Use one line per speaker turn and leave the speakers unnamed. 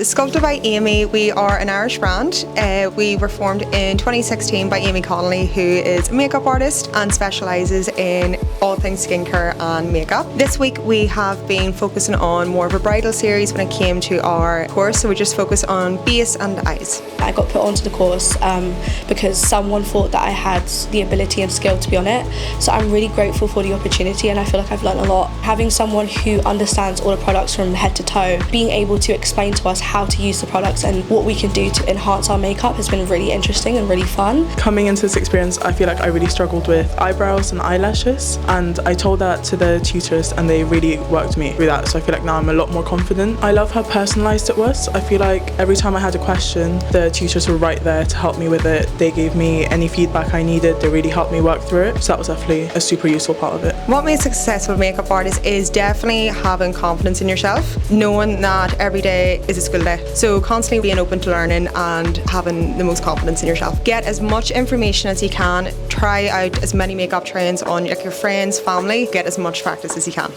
Sculpted by Aimee, we are an Irish brand. We were formed in 2016 by Aimee Connolly, who is a makeup artist and specialises in all things skincare and makeup. This week we have been focusing on more of a bridal series when it came to our course, so we just focus on base and eyes.
I got put onto the course because someone thought that I had the ability and skill to be on it. So I'm really grateful for the opportunity, and I feel like I've learned a lot. Having someone who understands all the products from head to toe, being able to explain to us how to use the products and what we can do to enhance our makeup has been really interesting and really fun.
Coming into this experience, I feel like I really struggled with eyebrows and eyelashes, and I told that to the tutors and they really worked me through that, so I feel like now I'm a lot more confident. I love how personalised it was. I feel like every time I had a question, the tutors were right there to help me with it. They gave me any feedback I needed. They really helped me work through it, so that was definitely a super useful part of it.
What makes a successful makeup artist is definitely having confidence in yourself, knowing that every day is a school day. So constantly being open to learning and having the most confidence in yourself. Get as much information as you can, try out as many makeup trends on your friends, family, get as much practice as you can.